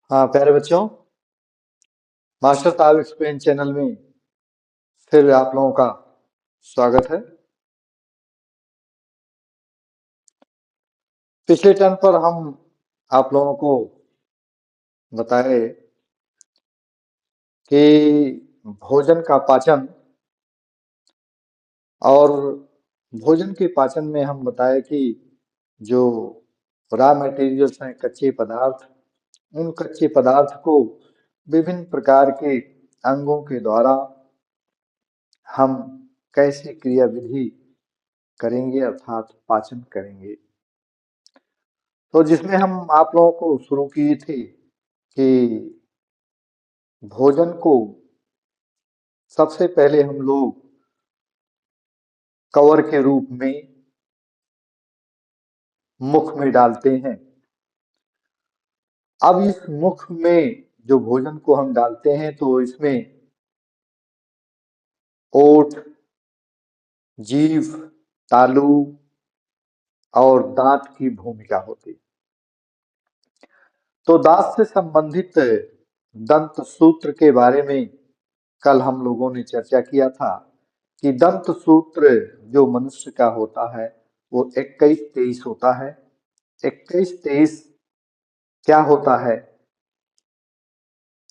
हाँ प्यारे बच्चों, मास्टर साहब एक्सप्लेन चैनल में फिर आप लोगों का स्वागत है। पिछले टर्न पर हम आप लोगों को बताए कि भोजन का पाचन और भोजन के पाचन में हम बताए कि जो रॉ मटेरियल्स हैं, कच्चे पदार्थ, उन कच्चे पदार्थ को विभिन्न प्रकार के अंगों के द्वारा हम कैसे क्रिया विधि करेंगे अर्थात पाचन करेंगे। तो जिसमें हम आप लोगों को शुरू किए थे कि भोजन को सबसे पहले हम लोग कवर के रूप में मुख में डालते हैं। अब इस मुख में जो भोजन को हम डालते हैं तो इसमें ओठ, जीभ, तालू और दांत की भूमिका होती है। तो दांत से संबंधित दंत सूत्र के बारे में कल हम लोगों ने चर्चा किया था कि दंत सूत्र जो मनुष्य का होता है वो 21-23 होता है। 21-23 क्या होता है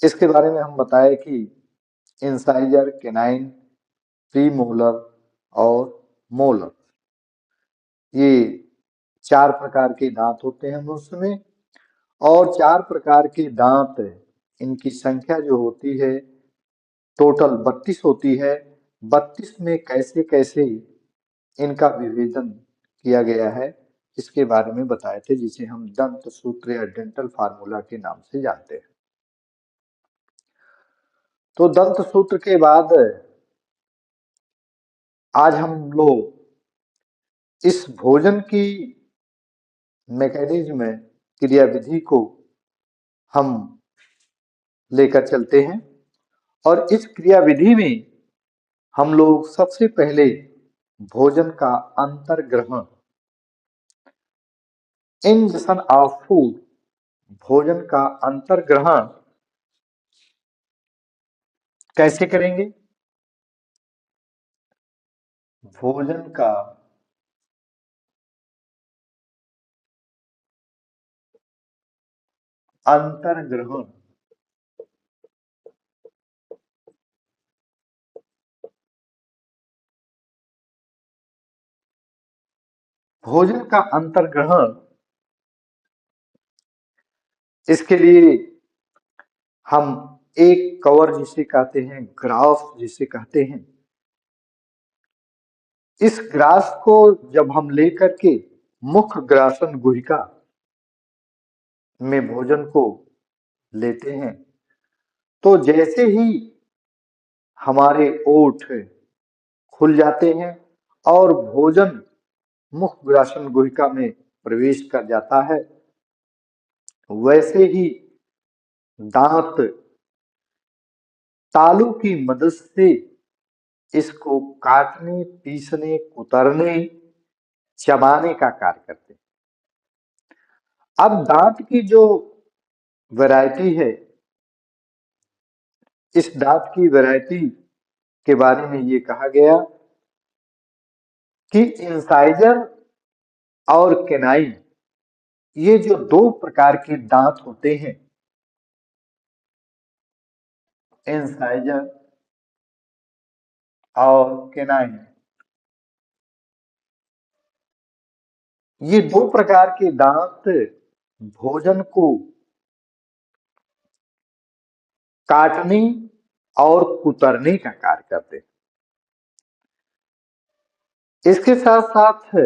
इसके बारे में हम बताए कि इंसाइजर, केनाइन, प्रीमोलर और मोलर, ये चार प्रकार के दांत होते हैं मनुष्य में। और चार प्रकार के दांत, इनकी संख्या जो होती है टोटल 32 होती है। 32 में कैसे कैसे इनका विभेदन किया गया है इसके बारे में बताए थे, जिसे हम दंत सूत्र या डेंटल फार्मूला के नाम से जानते हैं। तो दंत सूत्र के बाद आज हम लोग इस भोजन की मैकेनिज्म में क्रिया विधि को हम लेकर चलते हैं। और इस क्रिया विधि में हम लोग सबसे पहले भोजन का अंतर्ग्रहण, इंजेक्शन ऑफ फूड, भोजन का अंतर्ग्रहण कैसे करेंगे। भोजन का अंतर्ग्रहण भोजन का अंतर्ग्रहण इसके लिए हम एक कवर जिसे कहते हैं, ग्रास जिसे कहते हैं, इस ग्रास को जब हम लेकर के मुख ग्रासन गुहिका में भोजन को लेते हैं तो जैसे ही हमारे ओठ खुल जाते हैं और भोजन मुख ग्रासन गुहिका में प्रवेश कर जाता है, वैसे ही दांत तालू की मदद से इसको काटने, पीसने, कुतरने, चबाने का कार्य करते हैं। अब दांत की जो वैरायटी है, इस दांत की वैरायटी के बारे में ये कहा गया कि इंसाइजर और केनाइन, ये जो दो प्रकार के दांत होते हैं, इंसाइजर और केनाइन, ये दो प्रकार के दांत भोजन को काटने और कुतरने का कार्य करते हैं। इसके साथ साथ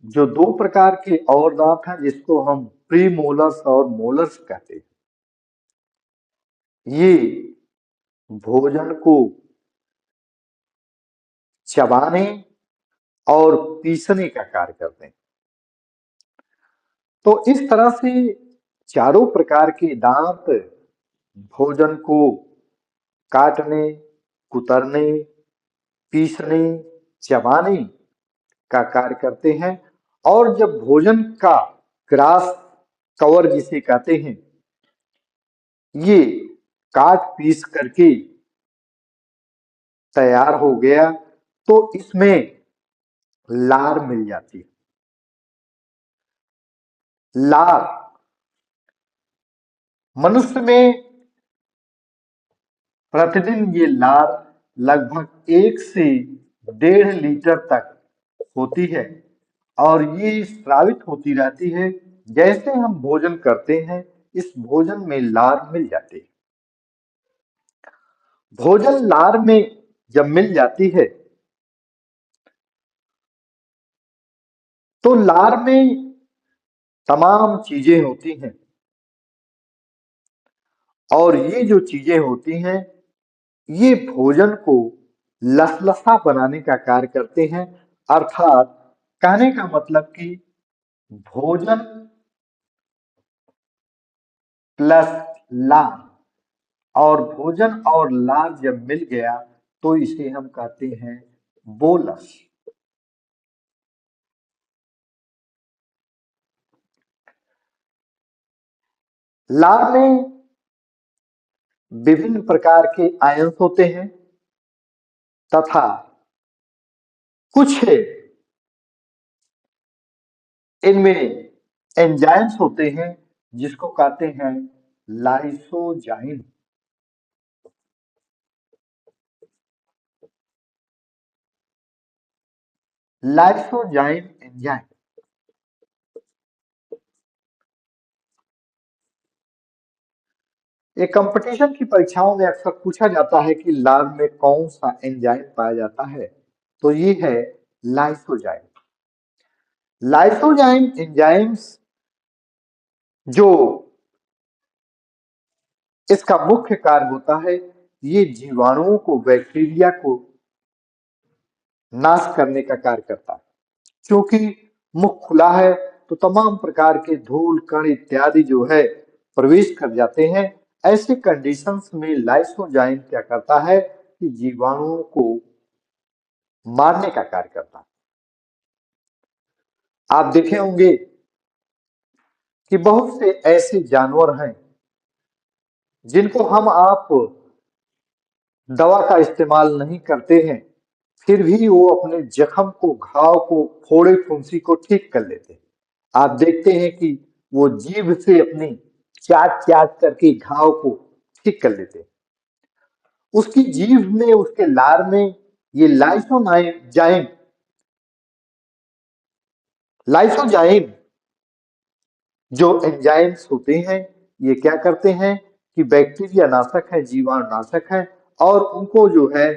जो दो प्रकार के और दांत हैं जिसको हम प्रीमोलर्स और मोलर्स कहते हैं, ये भोजन को चबाने और पीसने का कार्य करते हैं। तो इस तरह से चारों प्रकार के दांत भोजन को काटने, कुतरने, पीसने, चबाने का कार्य करते हैं। और जब भोजन का ग्रास कवर जिसे कहते हैं, ये काट पीस करके तैयार हो गया तो इसमें लार मिल जाती है। लार मनुष्य में प्रतिदिन ये लार लगभग 1 से 1.5 लीटर तक होती है और ये स्रावित होती रहती है। जैसे हम भोजन करते हैं इस भोजन में लार मिल जाती है। भोजन लार में जब मिल जाती है तो लार में तमाम चीजें होती हैं और ये जो चीजें होती हैं ये भोजन को लसलसा बनाने का कार्य करते हैं। अर्थात कहने का मतलब कि भोजन प्लस लार और भोजन और लार जब मिल गया तो इसे हम कहते हैं बोलस। लार में विभिन्न प्रकार के आयंस होते हैं तथा कुछ इनमें एंजाइम्स होते हैं जिसको कहते हैं लाइसोजाइम। लाइसोजाइम एंजाइम ये कंपटीशन की परीक्षाओं में अक्सर पूछा जाता है कि लार में कौन सा एंजाइम पाया जाता है तो ये है लाइसोजाइम। लाइसोजाइम एंजाइम्स जो इसका मुख्य कार्य होता है ये जीवाणुओं को बैक्टीरिया को नाश करने का कार्य करता है। क्योंकि मुख खुला है तो तमाम प्रकार के धूल कण इत्यादि जो है प्रवेश कर जाते हैं। ऐसे कंडीशंस में लाइसोजाइम क्या करता है कि जीवाणुओं को मारने का कार्य करता है। आप देखे होंगे कि बहुत से ऐसे जानवर हैं जिनको हम आप दवा का इस्तेमाल नहीं करते हैं फिर भी वो अपने जख्म को घाव को फोड़े फुंसी को ठीक कर लेते हैं। आप देखते हैं कि वो जीभ से अपनी चाट चाट करके घाव को ठीक कर लेते हैं। उसकी जीभ में उसके लार में ये लाइसोजाइम जो एंजाइम्स होते हैं ये क्या करते हैं कि बैक्टीरिया नाशक है जीवाणु नाशक है और उनको जो है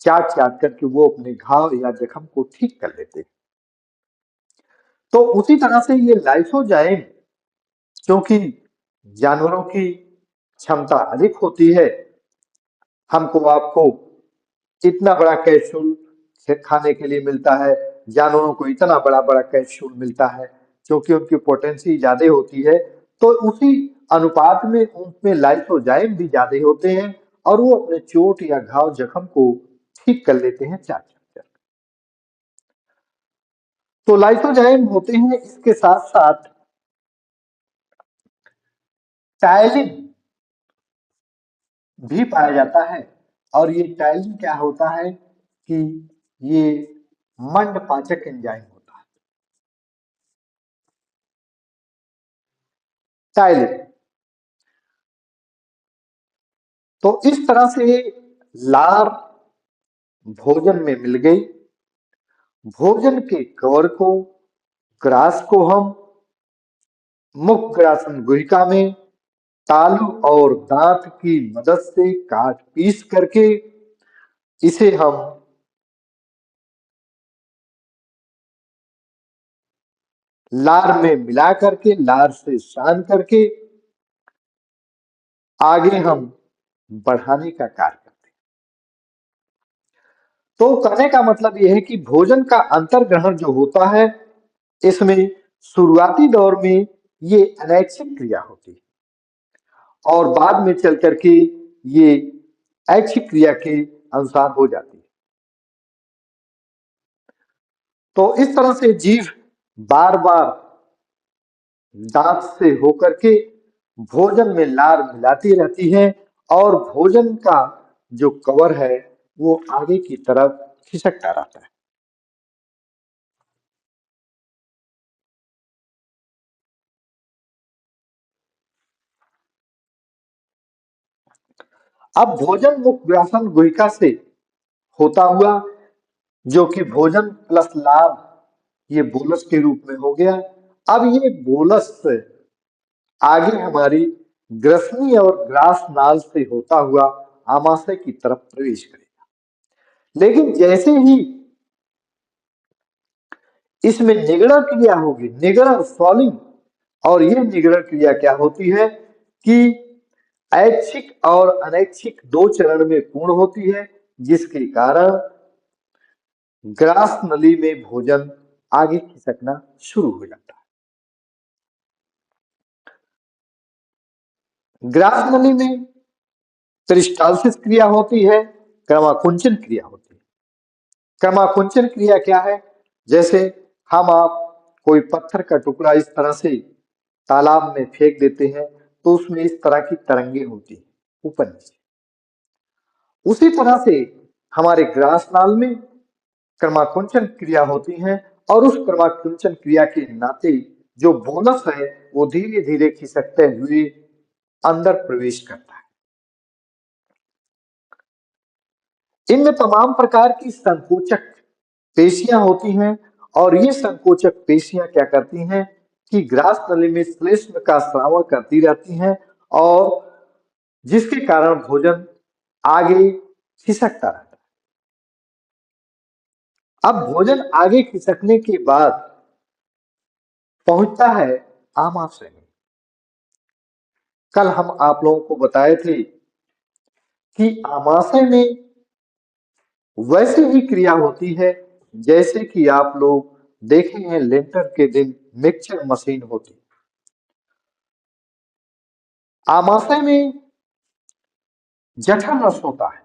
चाट चाट करके वो अपने घाव या जख्म को ठीक कर लेते हैं। तो उसी तरह से ये लाइसोजाइम क्योंकि जानवरों की क्षमता अधिक होती है हमको आपको इतना बड़ा कैप्सूल खाने के लिए मिलता है जानवरों को इतना बड़ा बड़ा कैप्सूल मिलता है क्योंकि उनकी पोटेंसी ज्यादा होती है तो उसी अनुपात में उनमें लाइसोजाइम भी ज्यादा होते हैं और वो अपने चोट या घाव जख्म को ठीक कर लेते हैं चार चार। तो लाइसोजाइम होते हैं इसके साथ साथ टायलिन भी पाया जाता है और ये टायलिन क्या होता है कि ये मंड पाचक एंजाइम होता है। टायलिन तो इस तरह से लार भोजन में मिल गई। भोजन के कवर को ग्रास को हम मुख ग्रासन गुहिका में तालू और दांत की मदद से काट पीस करके इसे हम लार में मिला करके लार से सान करके आगे हम बढ़ाने का कार्य करते हैं। तो कहने का मतलब यह है कि भोजन का अंतर्ग्रहण जो होता है इसमें शुरुआती दौर में ये अनैच्छिक क्रिया होती है और बाद में चल करके ये ऐच्छिक क्रिया के अनुसार हो जाती है। तो इस तरह से जीव बार बार दांत से होकर के भोजन में लार मिलाती रहती है और भोजन का जो कवर है वो आगे की तरफ खिसकता रहता है। अब भोजन मुख व्यासन गुहिका से होता हुआ, जो कि भोजन प्लस लाभ, ये बोलस के रूप में हो गया। अब ये बोलस आगे हमारी ग्रसनी और ग्रास नाल से होता हुआ आमाशय की तरफ प्रवेश करेगा। लेकिन जैसे ही इसमें निगड़न क्रिया होगी, निगड़न सॉलिंग, और ये निगड़न क्रिया क्या होती है कि ऐच्छिक और अनैच्छिक दो चरण में पूर्ण होती है, जिसके कारण ग्रास नली में भोजन आगे खिसकना शुरू हो जाता है। ग्रास नली में पेरिस्टालसिस क्रिया होती है, क्रमाकुंचन क्रिया होती है। क्रमाकुंचन क्रिया क्या है? जैसे हम आप कोई पत्थर का टुकड़ा इस तरह से तालाब में फेंक देते हैं तो उसमें इस तरह की तरंगे होती है ऊपर नीचे। उसी तरह से हमारे ग्रास नाल में क्रमाकुंचन क्रिया होती है और उस क्रमाकुंचन क्रिया के नाते जो बोनस है वो धीरे धीरे खिसकते हुए अंदर प्रवेश करता है। इनमें तमाम प्रकार की संकोचक पेशियां होती हैं और ये संकोचक पेशियां क्या करती हैं कि ग्रास नली में श्लेष्म का स्राव करती रहती हैं और जिसके कारण भोजन आगे खिसकता रहता है। अब भोजन आगे खिसकने के बाद पहुंचता है आमाशय में। कल हम आप लोगों को बताए थे कि आमाशय में वैसे ही क्रिया होती है जैसे कि आप लोग देखे हैं लेंटर के दिन मिक्सचर मशीन होती है। आमाशय में जठर रस होता है।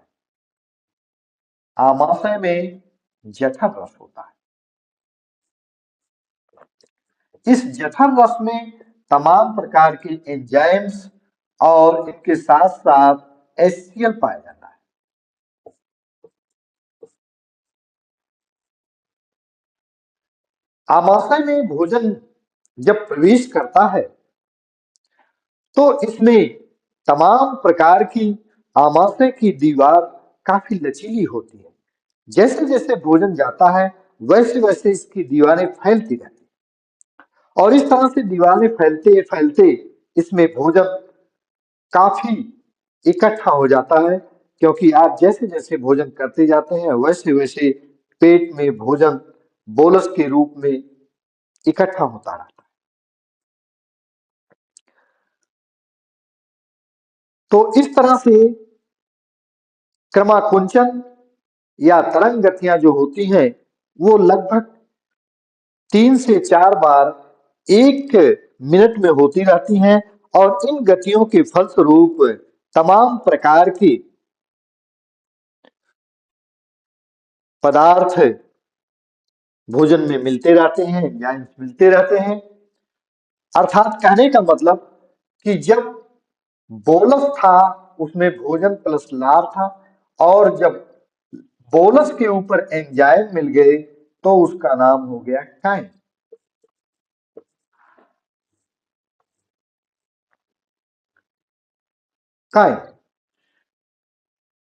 आमाशय में जठर रस होता है। इस जठर रस में तमाम प्रकार के एंजाइम्स और इसके साथ साथ एचसीएल पाया जाता है। आमाशय में भोजन जब प्रवेश करता है तो इसमें तमाम प्रकार की आमाशय की दीवार काफी लचीली होती है। जैसे जैसे भोजन जाता है वैसे वैसे इसकी दीवारें फैलती रहती है और इस तरह से दीवारें फैलते फैलते इसमें भोजन काफी इकट्ठा हो जाता है, क्योंकि आप जैसे जैसे भोजन करते जाते हैं वैसे वैसे पेट में भोजन बोलस के रूप में इकट्ठा होता रहता है। तो इस तरह से क्रमाकुंचन या तरंग गतियां जो होती हैं वो लगभग 3 से 4 बार 1 मिनट में होती रहती हैं और इन गतियों के फलस्वरूप तमाम प्रकार के पदार्थ भोजन में मिलते रहते हैं, एंजाइम्स मिलते रहते हैं। अर्थात कहने का मतलब कि जब बोलस था उसमें भोजन प्लस लार था और जब बोलस के ऊपर एंजाइम मिल गए तो उसका नाम हो गया काइम। काइम।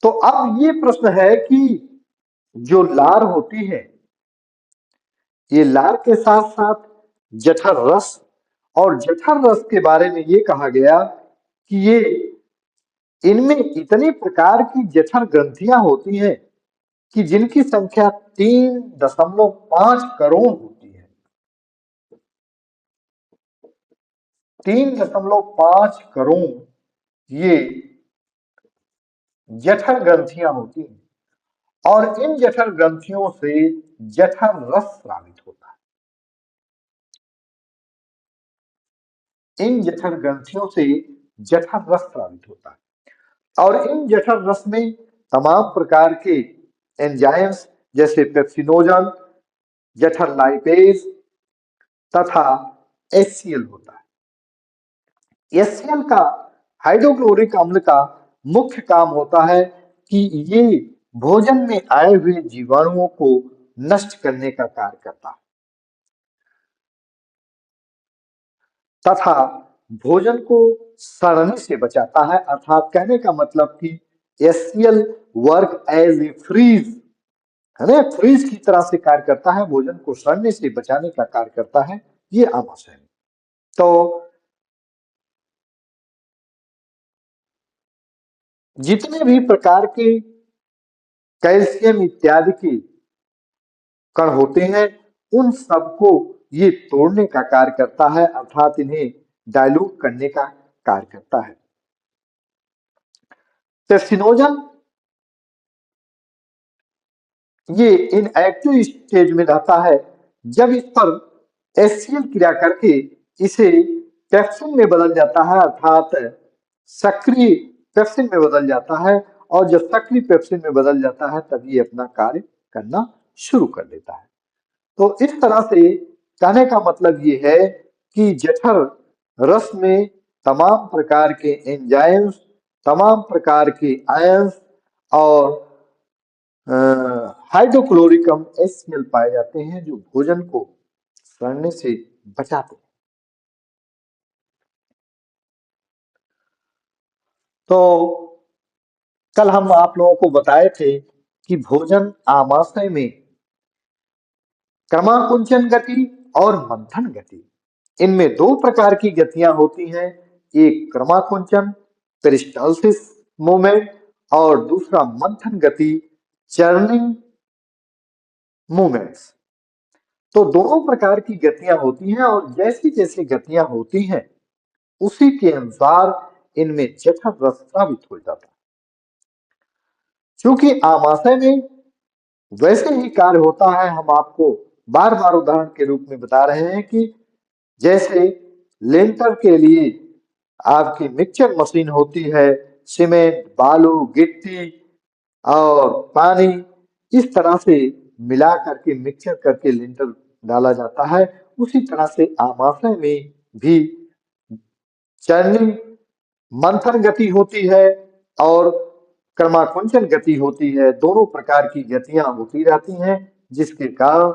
तो अब ये प्रश्न है कि जो लार होती है ये लार के साथ साथ जठर रस, और जठर रस के बारे में ये कहा गया कि ये इनमें इतने प्रकार की जठर ग्रंथियां होती हैं कि जिनकी संख्या 3.5 करोड़ होती है। 3.5 करोड़ ये जठर ग्रंथियां होती हैं और इन जठर ग्रंथियों से जठर रस स्रावित होता है। इन जठर ग्रंथियों से जठर रस स्रावित होता है और इन जठर रस में तमाम प्रकार के एंजाइम्स जैसे पेप्सिनोजन, जठर लाइपेज तथा एचसीएल होता है। HCl का हाइड्रोक्लोरिक अम्ल का मुख्य काम होता है कि ये भोजन में आए हुए जीवाणुओं को नष्ट करने का कार्य करता है तथा भोजन को सड़ने से बचाता है। अर्थात कहने का मतलब कि HCl work as a freeze, है ना, फ्रीज की तरह से कार्य करता है, भोजन को सड़ने से बचाने का कार्य करता है ये आमाशय में। तो जितने भी प्रकार के कैल्शियम इत्यादि के कण होते हैं उन सबको ये तोड़ने का कार्य करता है, अर्थात इन्हें डाइल्यूट करने का कार्य करता है। पेप्सिनोजन ये इनएक्टिव स्टेज में रहता है। जब इस पर HCl क्रिया करके इसे पेप्सिन में बदल जाता है, अर्थात सक्रिय पेप्सिन में बदल जाता है, और जब सक्रिय पेप्सिन में बदल जाता है तब ये अपना कार्य करना शुरू कर देता है। तो इस तरह से कहने का मतलब ये है कि जठर रस में तमाम प्रकार के एंजाइम्स, तमाम प्रकार के आयंस और हाइड्रोक्लोरिक अम्ल HCl पाए जाते हैं जो भोजन को सड़ने से बचाते हैं। तो कल हम आप लोगों को बताए थे कि भोजन आमाशय में क्रमाकुंचन गति और मंथन गति, इनमें दो प्रकार की गतियां होती हैं, एक क्रमाकुंचन पेरिस्टालसिस मूवमेंट और दूसरा मंथन गति चर्निंग मूवमेंट्स। तो दोनों प्रकार की गतियां होती हैं और जैसी जैसी गतियां होती हैं उसी के अनुसार इनमें जठर रस साबित हो जाता है। क्योंकि आमाशय में वैसे ही कार्य होता है, हम आपको बार बार उदाहरण के रूप में बता रहे हैं कि जैसे लेंटर के लिए आपकी मिक्सचर मशीन होती है, सीमेंट, बालू, गिट्टी और पानी इस तरह से मिला करके मिक्सचर करके लिंटर डाला जाता है, उसी तरह से आमाशय में भी चर्निंग मंथन गति होती है और क्रमाकुंचन गति होती है। दोनों प्रकार की गतियां होती रहती हैं जिसके कारण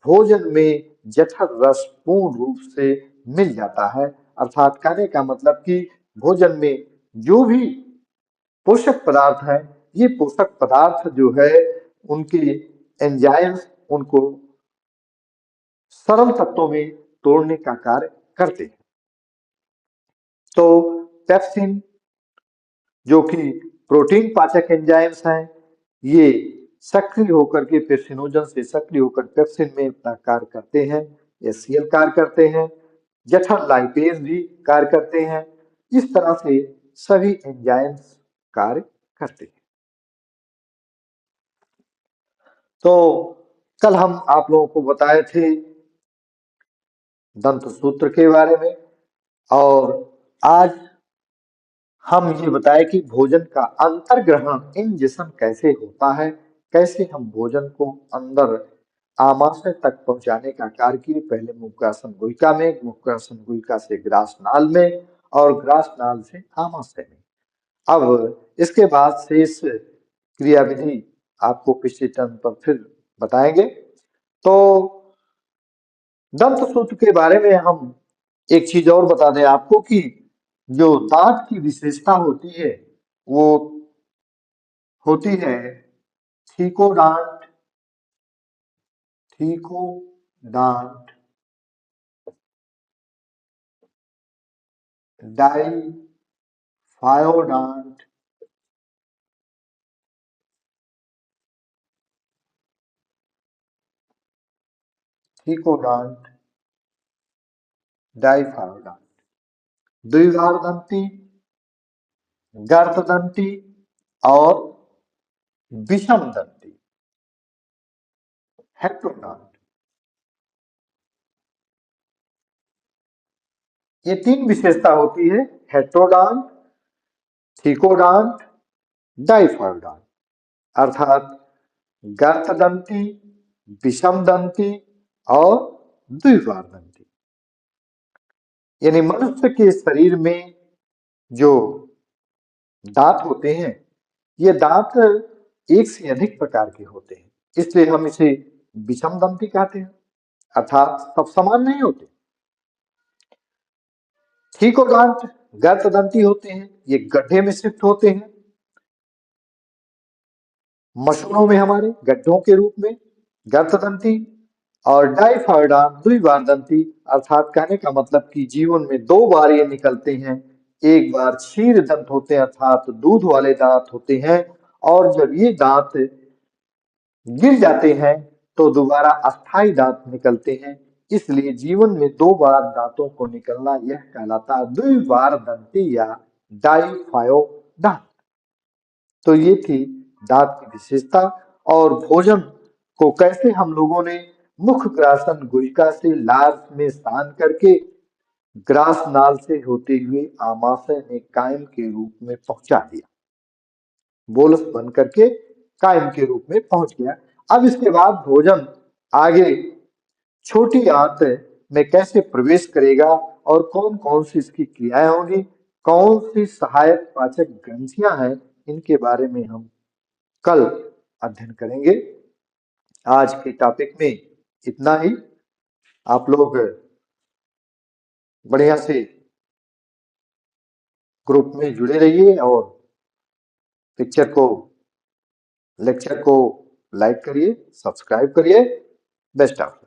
भोजन में जठर रस पूर्ण रूप से मिल जाता है। अर्थात कहने का मतलब कि भोजन में जो भी पोषक पदार्थ है, ये पोषक पदार्थ जो है उनके एंजाइम्स उनको सरल तत्वों में तोड़ने का कार्य करते हैं। तो पेप्सिन जो कि प्रोटीन पाचक एंजाइम्स हैं, ये सक्रिय होकर के पेप्सिनोजन से सक्रिय होकर पेप्सिन में अपना कार्य करते हैं, HCl कार्य करते हैं, जठर लाइपेज भी कार्य करते हैं। इस तरह से सभी एंजाइम्स कार्य करते हैं। तो कल हम आप लोगों को बताए थे दंत सूत्र के बारे में, और आज हम ये बताए कि भोजन का अंतर्ग्रहण इंजेशन कैसे होता है, कैसे हम भोजन को अंदर आमाशय तक पहुंचाने का कार्य किए। पहले मुक्रासन गुहिका में, मुक्रासन गुहिका से ग्रास नाल में और ग्रास नाल से आमाशय में। अब इसके बाद शेष क्रियाविधि आपको पिछले टर्म पर फिर बताएंगे। तो दंत सूत्र के बारे में हम एक चीज और बता दें आपको कि जो दांत की विशेषता होती है वो होती है थीकोडांट, थीकोडांट डाइफायोडांट, थीकोडांट डाइफायोडांट, द्विवार दंती, गर्त दंती और विषम दंती हेट्रोडांट। ये तीन विशेषता होती है, हेट्रोडांट, थीकोडांट, डाइफायोडांट, अर्थात गर्त दंती, विषम दंती और द्विवार दंती। यानी मनुष्य के शरीर में जो दांत होते हैं, ये दांत एक से अधिक प्रकार के होते हैं, इसलिए हम इसे विषम दंती कहते हैं, अर्थात सब समान नहीं होते। ठीकोदांत गर्तदंती होते हैं, ये गड्ढे में शिफ्ट होते हैं, मसूड़ों में हमारे गड्ढों के रूप में गर्तदंती। और डाइफाइडान द्विबार दंती, अर्थात कहने का मतलब कि जीवन में दो बार ये निकलते हैं। एक बार क्षीर दंत होते हैं, अर्थात दूध वाले दांत होते हैं, और जब ये दांत गिर जाते हैं तो दोबारा अस्थाई दांत निकलते हैं। इसलिए जीवन में दो बार दांतों को निकलना यह कहलाता है द्विबार दंती या डाइफायोडांत। तो ये थी दांत की विशेषता। और भोजन को कैसे हम लोगों ने मुख ग्रासन गुहिका से लार में स्नान करके ग्रास नाल से होते हुए आमाशय में कायम के रूप में पहुंचा दिया, बोलस बन करके कायम के रूप में पहुंच गया। अब इसके बाद भोजन आगे छोटी आंत में कैसे प्रवेश करेगा और कौन कौन सी इसकी क्रियाएं होंगी, कौन सी सहायक पाचक ग्रंथियां हैं, इनके बारे में हम कल अध्ययन करेंगे। आज के टॉपिक में इतना ही। आप लोग बढ़िया से ग्रुप में जुड़े रहिए और पिक्चर को लेक्चर को लाइक करिए, सब्सक्राइब करिए। Best of